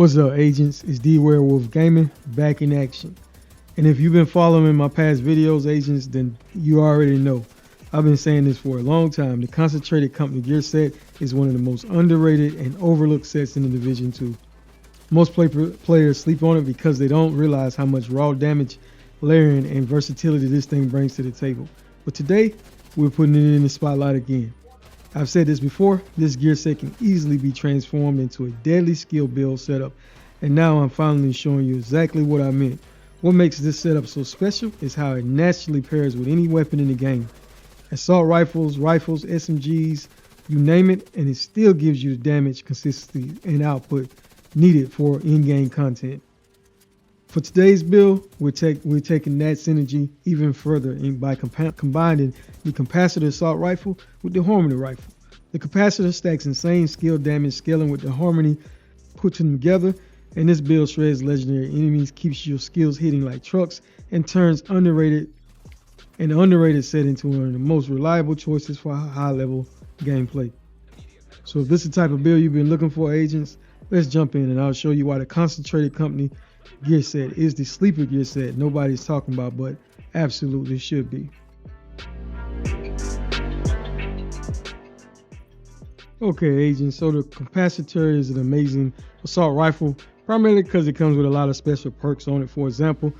What's up, agents? It's Dwerewolf Gaming back in action. And if you've been following my past videos, agents, then you already know. I've been saying this for a long time. The Concentrated Company gear set is one of the most underrated and overlooked sets in the Division 2. Most players sleep on it because they don't realize how much raw damage, layering, and versatility this thing brings to the table. But today, we're putting it in the spotlight again. I've said this before, this gear set can easily be transformed into a deadly skill build setup, and now I'm finally showing you exactly what I meant. What makes this setup so special is how it naturally pairs with any weapon in the game. Assault rifles, SMGs, you name it, and it still gives you the damage, consistency, and output needed for in-game content. For today's build, we're taking that synergy even further by combining the Capacitor Assault Rifle with the Harmony Rifle. The Capacitor stacks insane skill damage, scaling with the Harmony, puts them together, and this build shreds legendary enemies, keeps your skills hitting like trucks, and turns the underrated set into one of the most reliable choices for high-level gameplay. So if this is the type of build you've been looking for, agents, let's jump in and I'll show you why the Concentrated Company gear set is the sleeper gear set nobody's talking about, but absolutely should be. Okay, agents, so the Capacitor is an amazing assault rifle, primarily because it comes with a lot of special perks on it. For example,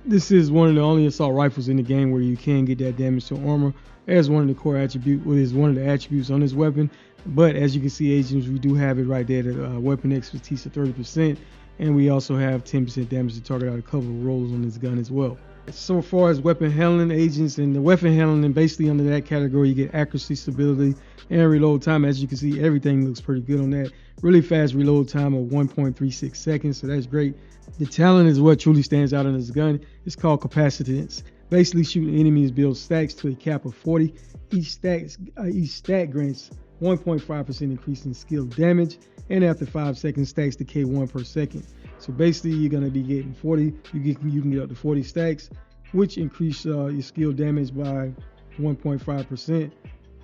this is one of the only assault rifles in the game where you can get that damage to armor as one of the core attributes, is one of the attributes on this weapon. But as you can see, agents, we do have it right there, the weapon expertise of 30%. And we also have 10% damage to target out a couple of rolls on this gun as well. So far as weapon handling, agents, and the weapon handling, basically under that category, you get accuracy, stability, and reload time. As you can see, everything looks pretty good on that. Really fast reload time of 1.36 seconds, so that's great. The talent is what truly stands out on this gun. It's called capacitance. Basically, shooting enemies builds stacks to a cap of 40. Each stack grants 1.5% increase in skill damage, and after 5 seconds, stacks decay 1 per second. So basically, you're going to be getting 40. You can get up to 40 stacks, which increase your skill damage by 1.5%.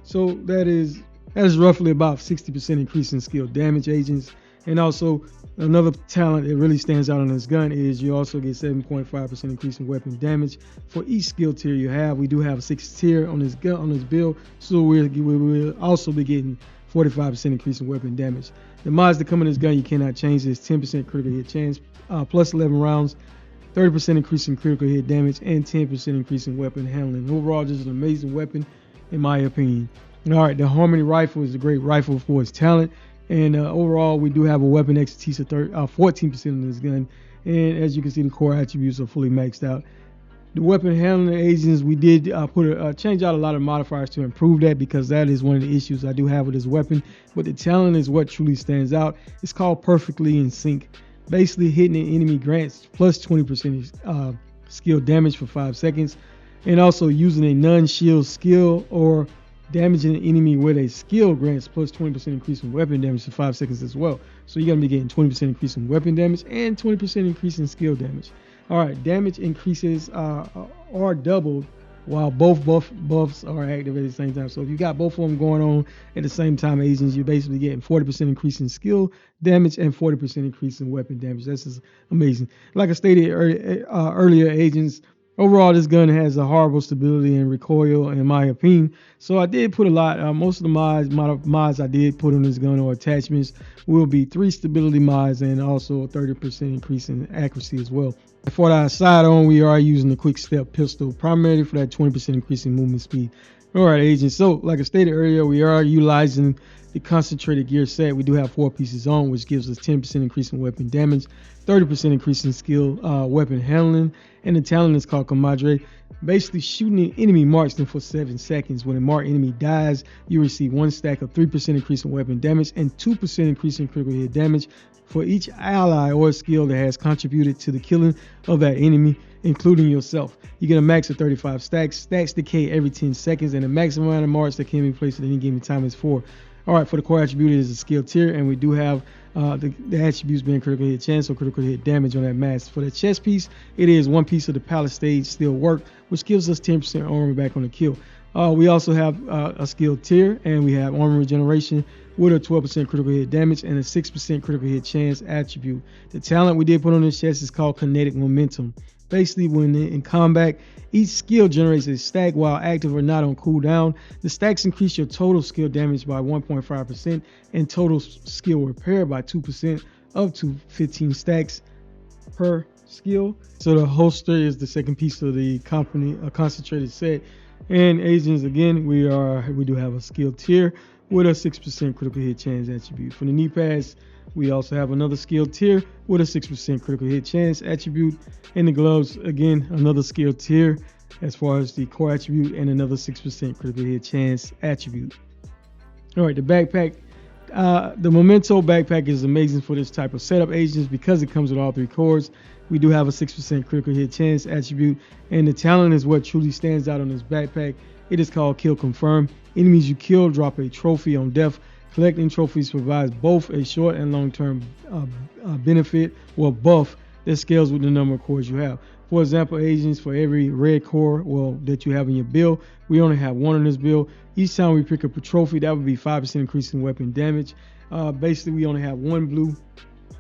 So that is roughly about 60% increase in skill damage, agents. And also another talent that really stands out on this gun is you also get 7.5% increase in weapon damage for each skill tier you have. We do have a 6th tier on this build, so we'll also be getting 45% increase in weapon damage. The mods that come in this gun you cannot change. Is 10% critical hit chance, plus 11 rounds, 30% increase in critical hit damage, and 10% increase in weapon handling. Overall, just an amazing weapon in my opinion. All right, the Harmony Rifle is a great rifle for its talent. And overall, we do have a weapon expertise of 14% on this gun. And as you can see, the core attributes are fully maxed out. The weapon handling, agents, we did change out a lot of modifiers to improve that, because that is one of the issues I do have with this weapon. But the talent is what truly stands out. It's called Perfectly in Sync. Basically, hitting an enemy grants plus 20% skill damage for 5 seconds. And also using a non-shield skill or damaging an enemy with a skill grants plus 20% increase in weapon damage for 5 seconds as well. So you're going to be getting 20% increase in weapon damage and 20% increase in skill damage. All right, damage increases are doubled while both buffs are active at the same time. So if you got both of them going on at the same time, agents, you're basically getting 40% increase in skill damage and 40% increase in weapon damage. That's just amazing. Like I stated earlier, agents, overall, this gun has a horrible stability and recoil, in my opinion. So I did put a lot. Most of the mods I did put on this gun, or attachments, will be 3 stability mods and also a 30% increase in accuracy as well. For the sidearm, we are using the quick step pistol, primarily for that 20% increase in movement speed. All right, agents. So like I stated earlier, we are utilizing the concentrated gear set. We do have 4 pieces on, which gives us 10% increase in weapon damage, 30% increase in skill weapon handling, and the talent is called Comadre. Basically, shooting an enemy marks them for 7 seconds. When a marked enemy dies, you receive 1 stack of 3% increase in weapon damage and 2% increase in critical hit damage for each ally or skill that has contributed to the killing of that enemy, including yourself. You get a max of 35 stacks. Stacks decay every 10 seconds, and the maximum amount of marks that can be placed at any given time is 4. All right, for the core attribute, it is a skill tier, and we do have the attributes being critical hit chance or critical hit damage on that mask. For the chest piece, it is 1 piece of the Palisade steel work, which gives us 10% armor back on the kill. We also have a skill tier, and we have armor regeneration with a 12% critical hit damage and a 6% critical hit chance attribute. The talent we did put on this chest is called kinetic momentum. Basically, when in combat, each skill generates a stack while active or not on cooldown. The stacks increase your total skill damage by 1.5% and total skill repair by 2%, up to 15 stacks per skill. So the holster is the second piece of the concentrated set. And agents, again, we do have a skill tier with a 6% critical hit chance attribute. For the knee pads, we also have another skill tier with a 6% critical hit chance attribute. And the gloves, again, another skill tier as far as the core attribute and another 6% critical hit chance attribute. All right, the backpack. The Memento backpack is amazing for this type of setup, agents, because it comes with all three cores. We do have a 6% critical hit chance attribute, and the talent is what truly stands out on this backpack. It is called Kill Confirm. Enemies you kill drop a trophy on death. Collecting trophies provides both a short and long-term benefit or buff that scales with the number of cores you have. For example, agents, for every red core that you have in your build, we only have one on this build. Each time we pick up a trophy, that would be 5% increase in weapon damage. Basically, we only have one blue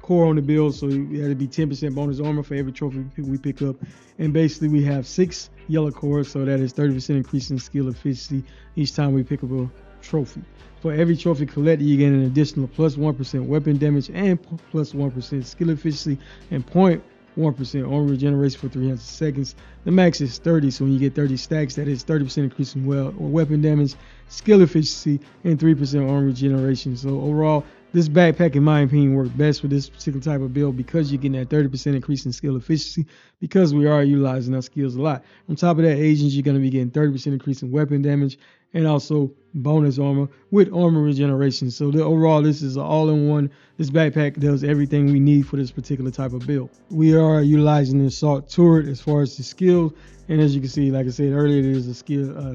core on the build, so that'd be 10% bonus armor for every trophy we pick up. And basically, we have 6 yellow cores, so that is 30% increase in skill efficiency each time we pick up a trophy. For every trophy collected, you get an additional plus 1% weapon damage and plus 1% skill efficiency and 0.1% armor regeneration for 300 seconds. The max is 30, so when you get 30 stacks, that is 30% increase in weapon damage, skill efficiency, and 3% armor regeneration. So overall, this backpack, in my opinion, works best for this particular type of build because you're getting that 30% increase in skill efficiency because we are utilizing our skills a lot. On top of that, agents, you're going to be getting 30% increase in weapon damage and also bonus armor with armor regeneration. So overall, this is an all-in-one. This backpack does everything we need for this particular type of build. We are utilizing the assault turret as far as the skills, and as you can see, like I said earlier, it is a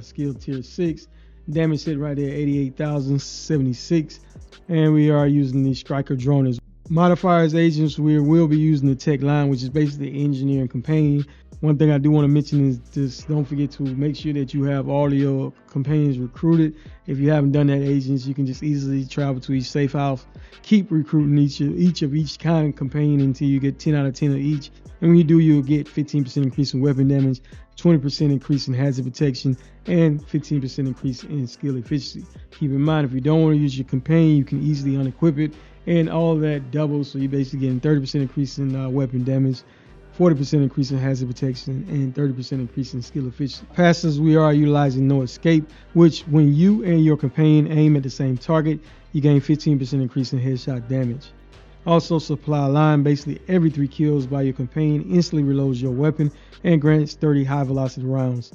skill tier 6. Damage hit right there, 88,076. And we are using the striker drone as modifiers. Agents, we will be using the tech line, which is basically engineer and companion. One thing I do want to mention is just don't forget to make sure that you have all of your companions recruited. If you haven't done that, agents, you can just easily travel to each safe house. Keep recruiting each of each kind of companion until you get 10 out of 10 of each. And when you do, you'll get 15% increase in weapon damage, 20% increase in hazard protection, and 15% increase in skill efficiency. Keep in mind, if you don't want to use your companion, you can easily unequip it, and all of that doubles. So you're basically getting 30% increase in weapon damage, 40% increase in hazard protection, and 30% increase in skill efficiency. Passes, we are utilizing No Escape, which when you and your companion aim at the same target, you gain 15% increase in headshot damage. Also, supply line, basically every 3 kills by your companion instantly reloads your weapon and grants 30 high velocity rounds.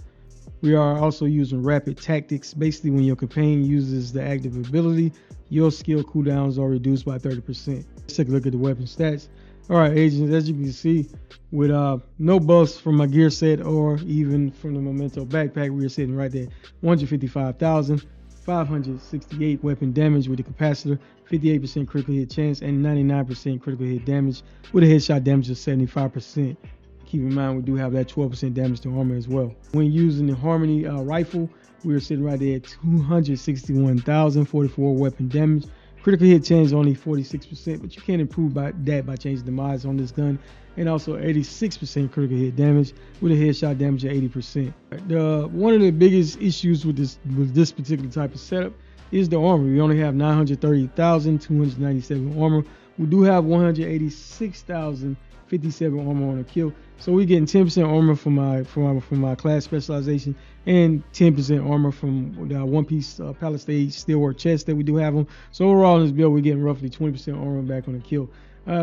We are also using rapid tactics. Basically, when your companion uses the active ability, your skill cooldowns are reduced by 30%. Let's take a look at the weapon stats. All right, agents, as you can see, with no buffs from my gear set or even from the Memento backpack, we are sitting right there, 155,568 weapon damage with the capacitor, 58% critical hit chance, and 99% critical hit damage with a headshot damage of 75%. Keep in mind, we do have that 12% damage to armor as well. When using the Harmony rifle, we are sitting right there at 261,044 weapon damage. Critical hit chance only 46%, but you can improve by changing the mods on this gun. And also 86% critical hit damage with a headshot damage of 80%. One of the biggest issues with this particular type of setup is the armor. We only have 930,297 armor. We do have 186,057 armor on a kill. So we're getting 10% armor from my class specialization and 10% armor from the one piece Palisade steelwork chest that we do have them. So overall in this build, we're getting roughly 20% armor back on a kill.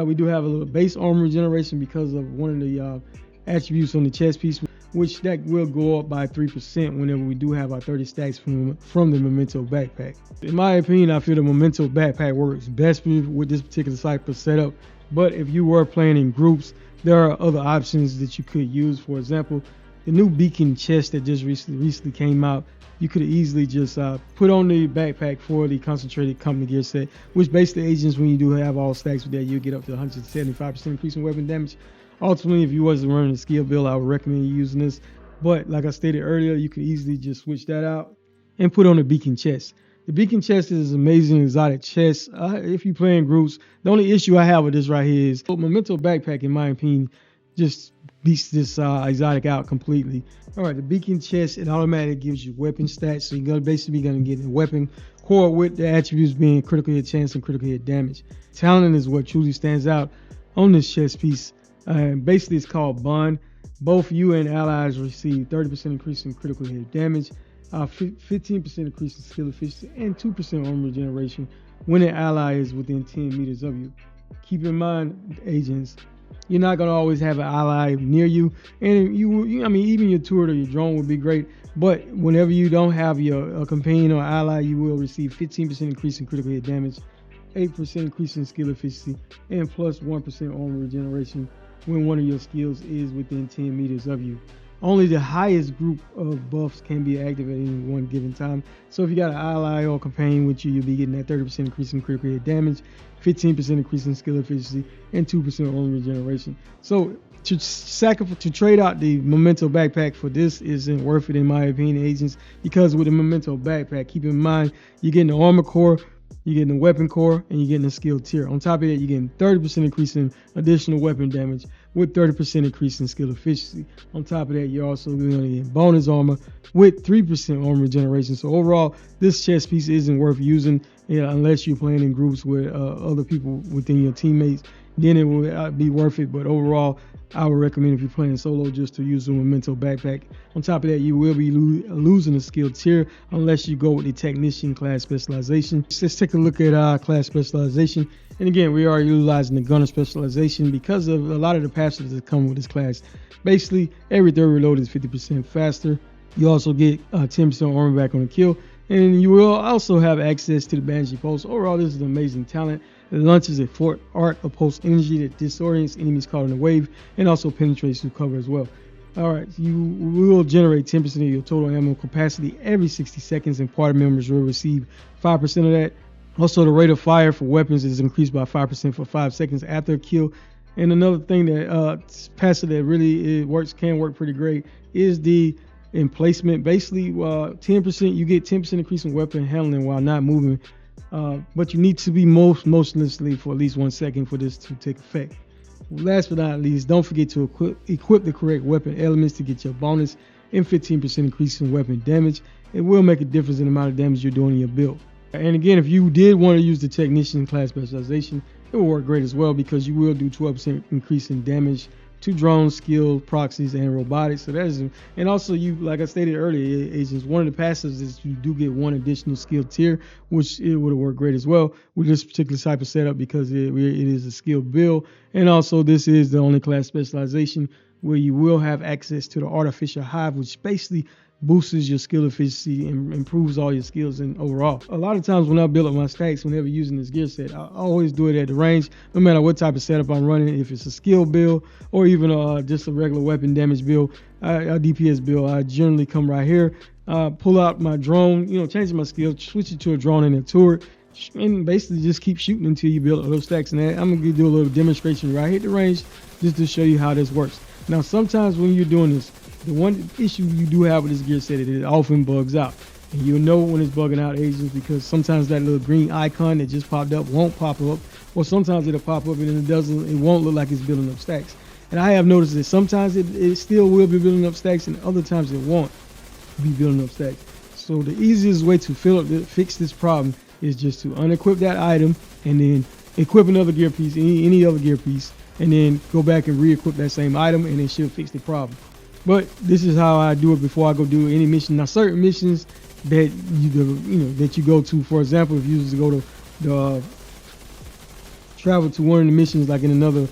We do have a little base armor regeneration because of one of the attributes on the chest piece, which that will go up by 3% whenever we do have our 30 stacks from the Memento backpack. In my opinion, I feel the Memento backpack works best with this particular type of setup. But if you were playing in groups, there are other options that you could use. For example, the new beacon chest that just recently came out, you could easily just put on the backpack for the concentrated company gear set, which basically, agents, when you do have all stacks with that, you'll get up to 175% increase in weapon damage. Ultimately, if you wasn't running a skill build, I would recommend you using this. But like I stated earlier, you can easily just switch that out and put on a beacon chest. The beacon chest is amazing exotic chest. If you play in groups, the only issue I have with this right here is Memento backpack, in my opinion, just beats this exotic out completely. All right, the beacon chest, it automatically gives you weapon stats, so you're basically gonna get a weapon core with the attributes being critical hit chance and critical hit damage. Talent is what truly stands out on this chest piece. Basically, it's called Bond. Both you and allies receive 30% increase in critical hit damage, 15% increase in skill efficiency, and 2% armor regeneration when an ally is within 10 meters of you. Keep in mind, agents, you're not gonna always have an ally near you, and I mean, even your turret or your drone would be great. But whenever you don't have a companion or ally, you will receive 15% increase in critical hit damage, 8% increase in skill efficiency, and plus 1% armor regeneration when one of your skills is within 10 meters of you. Only the highest group of buffs can be active at any one given time. So if you got an ally or companion with you, you'll be getting that 30% increase in critical hit damage, 15% increase in skill efficiency, and 2% armor regeneration. So to trade out the Memento backpack for this isn't worth it, in my opinion, agents, because with the Memento backpack, keep in mind, you're getting the armor core, you're getting the weapon core, and you're getting the skill tier. On top of that, you're getting 30% increase in additional weapon damage with 30% increase in skill efficiency. On top of that, you're also going to get bonus armor with 3% armor regeneration. So overall, this chest piece isn't worth using unless you're playing in groups with other people within your teammates. Then it will be worth it. But overall, I would recommend, if you're playing solo, just to use the Memento backpack. On top of that, you will be losing a skill tier unless you go with the technician class specialization. Let's take a look at our class specialization. And again, we are utilizing the gunner specialization because of a lot of the passives that come with this class. Basically, every third reload is 50% faster. You also get 10% armor back on a kill, and you will also have access to the Banshee Pulse. Overall, this is an amazing talent. It launches a Fort Arc of Pulse energy that disorients enemies caught in a wave and also penetrates through cover as well. Alright, you will generate 10% of your total ammo capacity every 60 seconds, and party members will receive 5% of that. Also, the rate of fire for weapons is increased by 5% for 5 seconds after a kill. And another thing that passive that really can work pretty great is the emplacement. Basically, 10% you get 10% increase in weapon handling while not moving. But you need to be motionlessly for at least 1 second for this to take effect. Last but not least, don't forget to equip the correct weapon elements to get your bonus and 15% increase in weapon damage. It will make a difference in the amount of damage you're doing in your build. And again, if you did want to use the technician class specialization, it will work great as well, because you will do 12% increase in damage to drones, skill, proxies, and robotics. So that is, and also you, like I stated earlier, agents, one of the passives is you do get one additional skill tier, which it would have worked great as well with this particular type of setup, because it is a skill build. And also, this is the only class specialization where you will have access to the artificial hive, which basically boosts your skill efficiency and improves all your skills and overall. A lot of times when I build up my stacks, whenever using this gear set, I always do it at the range, no matter what type of setup I'm running. If it's a skill build or even just a regular weapon damage build, a DPS build, I generally come right here, pull out my drone, changing my skill, switch it to a drone and a turret, and basically just keep shooting until you build up those stacks. And I'm gonna do a little demonstration right here at the range just to show you how this works. Now, sometimes when you're doing this, the one issue you do have with this gear set is it often bugs out. And you'll know when it's bugging out, agents, because sometimes that little green icon that just popped up won't pop up, or sometimes it'll pop up and it won't look like it's building up stacks. And I have noticed that sometimes it still will be building up stacks, and other times it won't be building up stacks. So the easiest way to fix this problem is just to unequip that item and then equip another gear piece, any other gear piece, and then go back and re-equip that same item, and it should fix the problem. But this is how I do it before I go do any mission. Now, certain missions that you go to, for example, if you just go to travel to one of the missions, like in another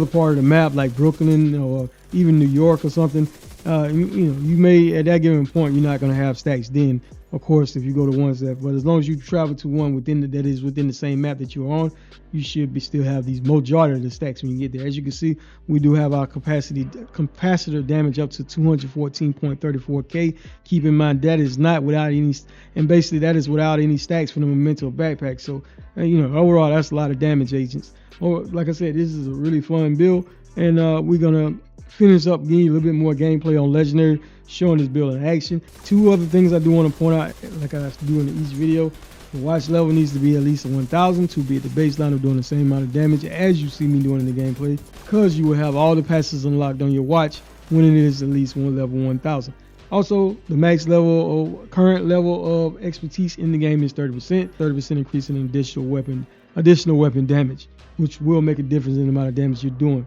part of the map, like Brooklyn or even New York or something, you may at that given point you're not going to have stacks. Then, of course, if you go to ones but as long as you travel to one that is within the same map that you're on, you should still have these majority of the stacks when you get there. As you can see, we do have our capacitor damage up to 214.34k. Keep in mind that is not without any, and basically that is without any stacks from the Memento backpack. So overall, that's a lot of damage, agents. Or like I said, this is a really fun build, and we're gonna finish up getting you a little bit more gameplay on Legendary, showing this build in action. Two other things I do want to point out, like I do in each video. The watch level needs to be at least a 1000 to be at the baseline of doing the same amount of damage as you see me doing in the gameplay, because you will have all the passes unlocked on your watch when it is at least one level 1000. Also, the max level or current level of expertise in the game is 30% increase in additional weapon damage, which will make a difference in the amount of damage you're doing.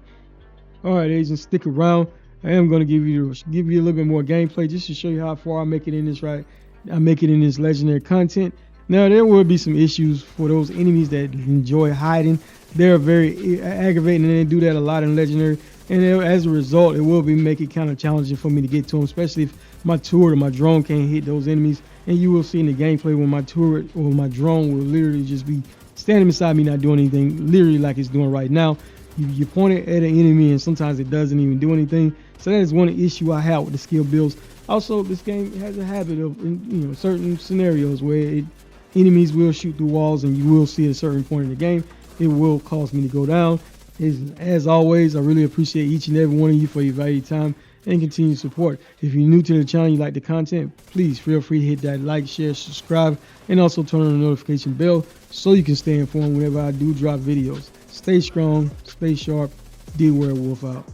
Alright, agents, stick around. I am going to give you a little bit more gameplay just to show you how far I make it in this legendary content. Now, there will be some issues for those enemies that enjoy hiding. They're very aggravating, and they do that a lot in Legendary. And as a result, it will make it kind of challenging for me to get to them, especially if my turret or my drone can't hit those enemies. And you will see in the gameplay when my turret or my drone will literally just be standing beside me, not doing anything, literally like it's doing right now. You point it at an enemy, and sometimes it doesn't even do anything. So that is one issue I have with the skill builds. Also, this game has a habit of, certain scenarios where enemies will shoot through walls, and you will see at a certain point in the game, it will cause me to go down. As always, I really appreciate each and every one of you for your valued time and continued support. If you're new to the channel, you like the content, please feel free to hit that like, share, subscribe, and also turn on the notification bell so you can stay informed whenever I do drop videos. Stay strong, stay sharp. Dwerewolf out.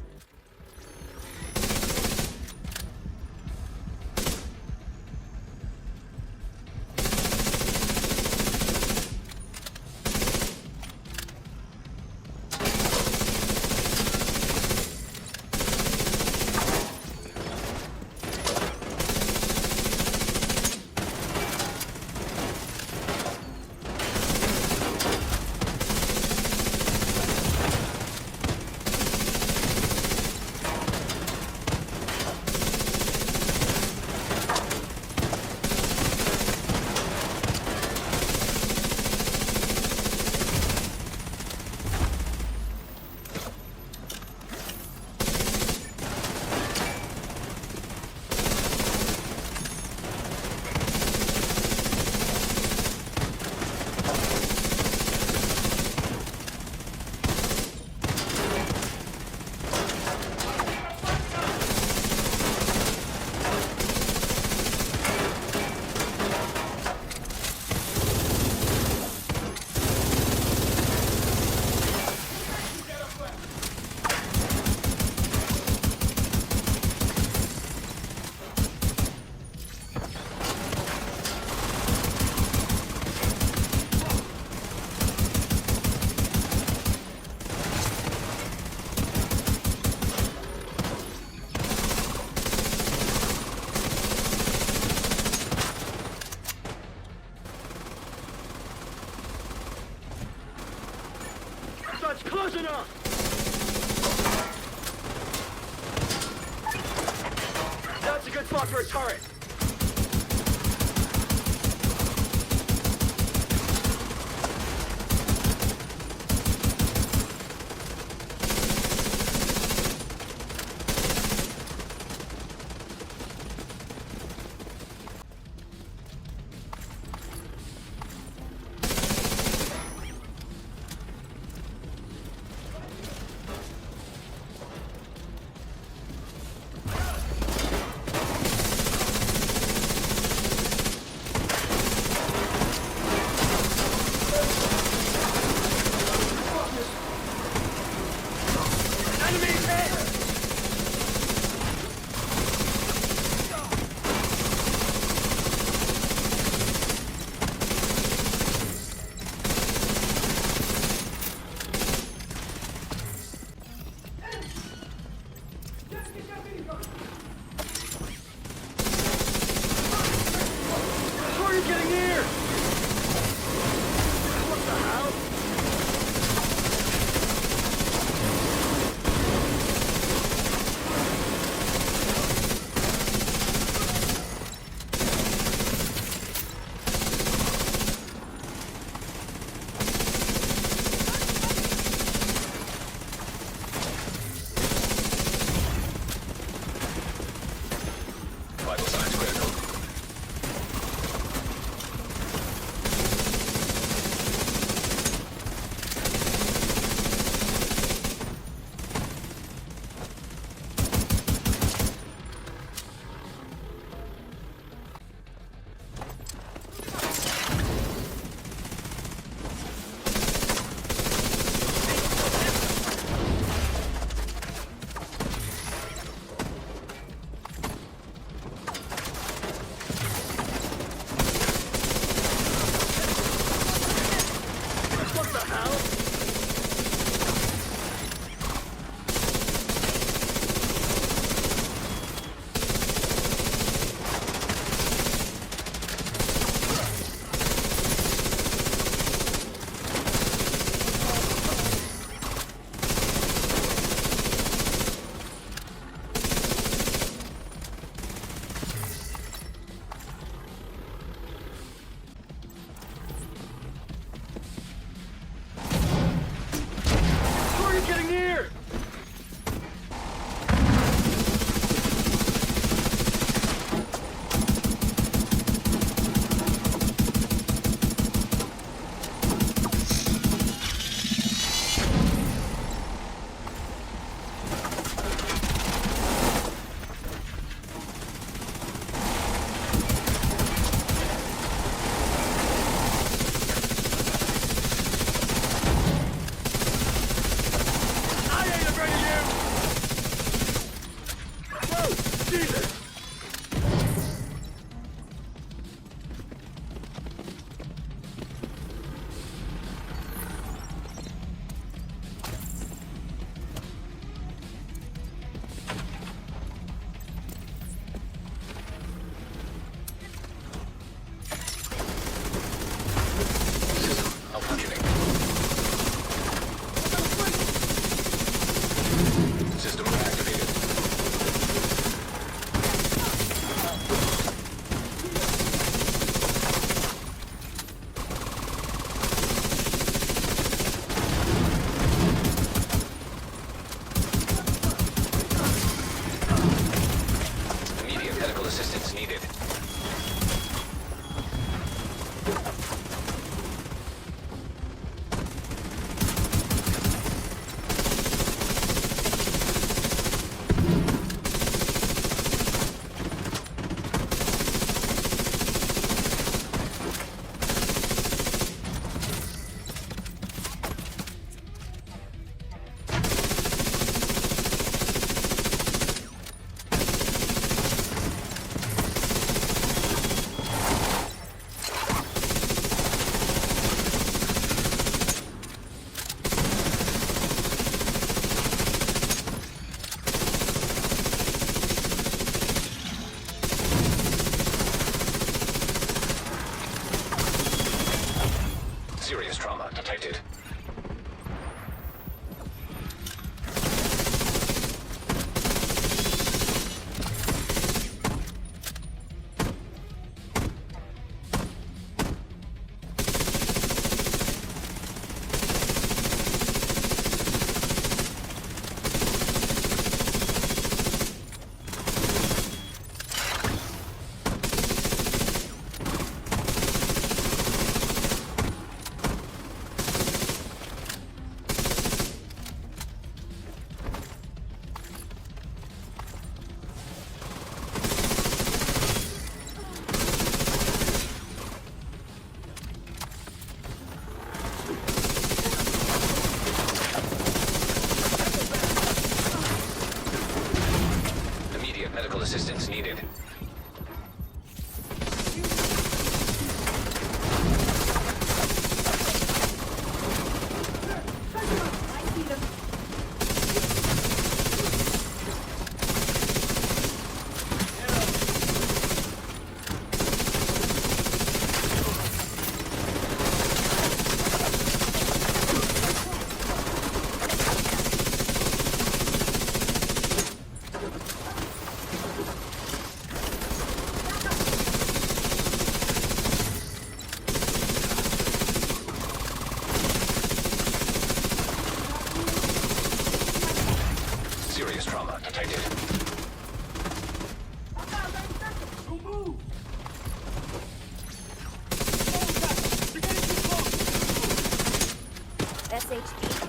That's close enough! That's a good spot for a turret! medical assistance needed. Serious trauma detected. Immediate medical assistance needed. Serious trauma detected. SHD